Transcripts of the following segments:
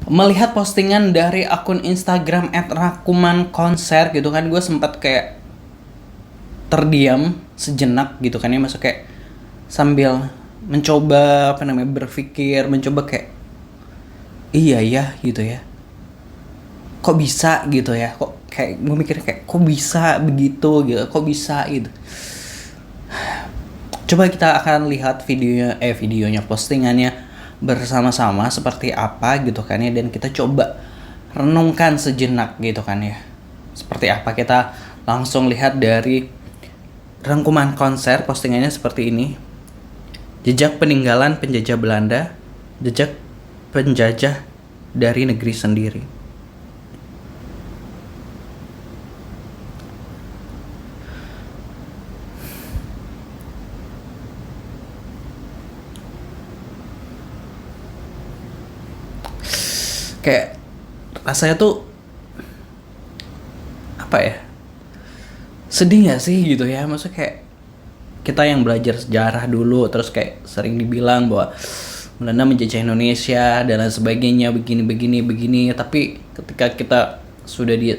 melihat postingan dari akun Instagram @rakumankonser gitu kan, gue sempat kayak terdiam sejenak gitu kan ya, masuk kayak sambil mencoba berpikir, mencoba kayak iya ya gitu ya, kok bisa gitu ya, kok kayak gue mikir kayak kok bisa begitu gitu, kok bisa gitu. Coba kita akan lihat videonya postingannya bersama-sama seperti apa gitu kan ya, dan kita coba renungkan sejenak gitu kan ya. Seperti apa, kita langsung lihat dari rangkuman konser postingannya seperti ini. Jejak peninggalan penjajah Belanda, jejak penjajah dari negeri sendiri. Kayak rasanya tuh apa ya, sedih gak sih gitu ya, maksudnya kayak kita yang belajar sejarah dulu terus kayak sering dibilang bahwa Belanda menjajah Indonesia dan lain sebagainya, begini, tapi ketika kita sudah di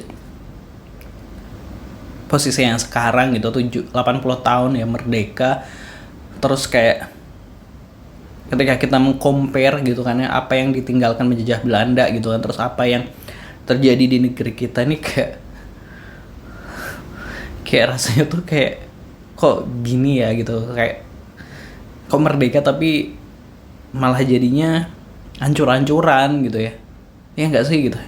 posisi yang sekarang gitu, 80 tahun ya merdeka, terus kayak ketika kita mengcompare gitu kan ya, apa yang ditinggalkan menjajah Belanda gitu kan, terus apa yang terjadi di negeri kita ini, kayak rasanya tuh kayak kok gini ya gitu, kayak kok merdeka tapi malah jadinya hancur-hancuran gitu ya. Ya nggak sih gitu.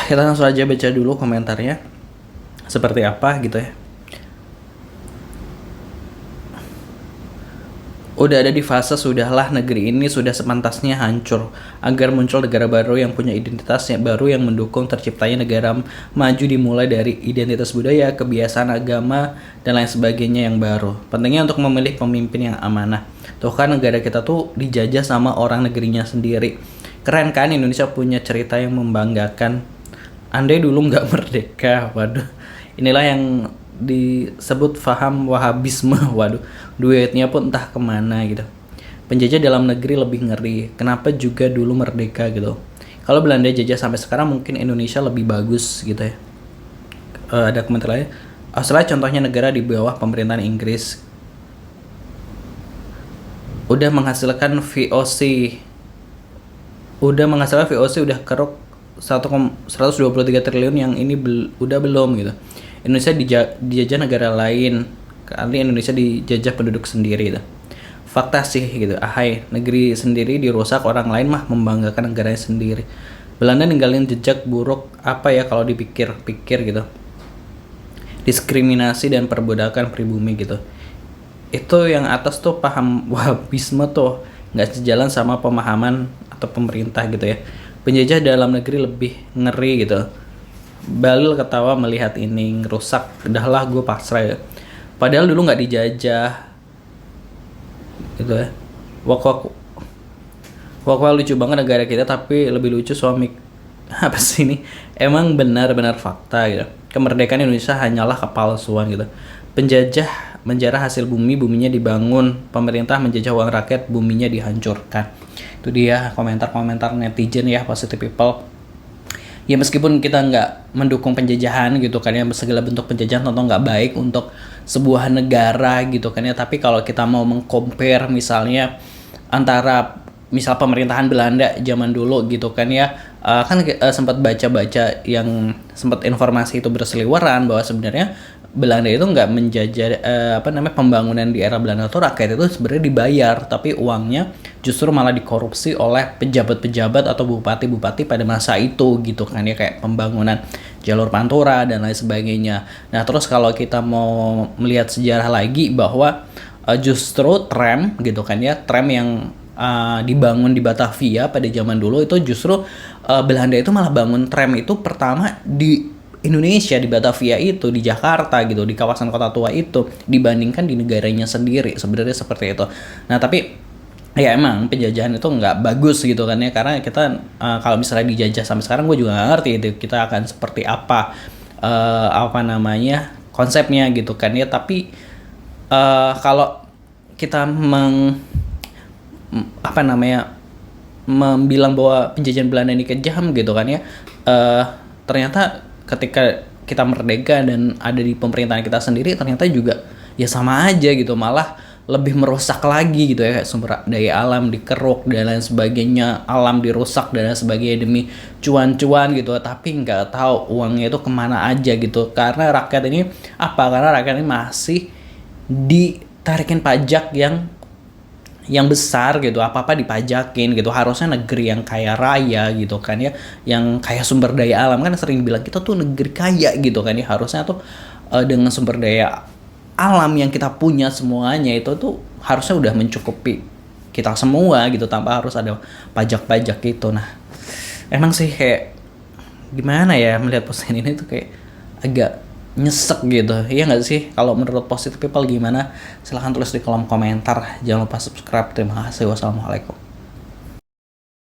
Kita langsung aja baca dulu komentarnya seperti apa gitu ya. Udah ada di fase sudahlah, negeri ini sudah sepantasnya hancur agar muncul negara baru yang punya identitas yang baru, yang mendukung terciptanya negara maju dimulai dari identitas budaya, kebiasaan, agama, dan lain sebagainya yang baru. Pentingnya untuk memilih pemimpin yang amanah. Tuh kan negara kita tuh dijajah sama orang negerinya sendiri. Keren kan, Indonesia punya cerita yang membanggakan. Andai dulu nggak merdeka, waduh. Inilah yang disebut faham Wahabisme. Waduh, duitnya pun entah kemana gitu. Penjajah dalam negeri lebih ngeri. Kenapa juga dulu merdeka gitu. Kalau Belanda jajah sampai sekarang, mungkin Indonesia lebih bagus gitu ya. Ada komentar lain. Australia contohnya negara di bawah pemerintahan Inggris. Udah menghasilkan VOC. Udah keruk 123 triliun, yang ini udah belum gitu. Indonesia dijajah negara lain, kali Indonesia dijajah penduduk sendiri gitu. Fakta sih gitu. Ahai, negeri sendiri dirusak, orang lain mah membanggakan negaranya sendiri. Belanda ninggalin jejak buruk apa ya kalau dipikir-pikir gitu. Diskriminasi dan perbudakan pribumi gitu. Itu yang atas tuh paham Wahabisme tuh nggak sejalan sama pemahaman atau pemerintah gitu ya. Penjajah dalam negeri lebih ngeri gitu. Balil ketawa melihat ini ngerusak. Udahlah, gue pasrah ya. Padahal dulu nggak dijajah gitu ya. Wak lucu banget negara kita, tapi lebih lucu suami apa sih ini. Emang benar-benar fakta gitu. Kemerdekaan Indonesia hanyalah kepalsuan gitu. Penjajah menjarah hasil bumi, buminya dibangun. Pemerintah menjajah uang rakyat, buminya dihancurkan. Itu dia komentar-komentar netizen ya, positive people. Ya meskipun kita nggak mendukung penjajahan gitu kan ya, segala bentuk penjajahan tentu nggak baik untuk sebuah negara gitu kan ya, tapi kalau kita mau mengcompare misalnya antara misal pemerintahan Belanda zaman dulu gitu kan ya, kan sempat baca-baca yang sempat informasi itu berseliweran bahwa sebenarnya Belanda itu nggak menjajah pembangunan di era Belanda itu, rakyat itu sebenarnya dibayar, tapi uangnya justru malah dikorupsi oleh pejabat-pejabat atau bupati-bupati pada masa itu gitu kan ya, kayak pembangunan jalur Pantura dan lain sebagainya. Nah terus kalau kita mau melihat sejarah lagi bahwa justru tram gitu kan ya, tram yang dibangun di Batavia pada zaman dulu itu justru Belanda itu malah bangun tram itu pertama di Indonesia, di Batavia itu, di Jakarta gitu, di kawasan kota tua itu, dibandingkan di negaranya sendiri. Sebenarnya seperti itu. Nah tapi ya emang penjajahan itu nggak bagus gitu kan ya, karena kita kalau misalnya dijajah sampai sekarang, gue juga nggak ngerti itu kita akan seperti apa konsepnya gitu kan ya. Tapi kalau kita membilang bahwa penjajahan Belanda ini kejam gitu kan ya. Ternyata ketika kita merdeka dan ada di pemerintahan kita sendiri, ternyata juga ya sama aja gitu, malah lebih merusak lagi gitu ya, kayak sumber daya alam dikeruk dan lain sebagainya, alam dirusak dan lain sebagainya demi cuan-cuan gitu, tapi nggak tahu uangnya itu kemana aja gitu. Karena rakyat ini karena rakyat ini masih ditarikin pajak yang besar gitu, apa-apa dipajakin gitu. Harusnya negeri yang kaya raya gitu kan ya, yang kaya sumber daya alam, kan sering bilang kita tuh negeri kaya gitu kan ya, harusnya tuh dengan sumber daya alam yang kita punya semuanya itu tuh harusnya udah mencukupi kita semua gitu, tanpa harus ada pajak-pajak gitu. Nah, emang sih kayak gimana ya melihat postingan ini tuh kayak agak nyesek gitu. Iya nggak sih? Kalau menurut Positive People gimana? Silahkan tulis di kolom komentar. Jangan lupa subscribe. Terima kasih. Wassalamualaikum.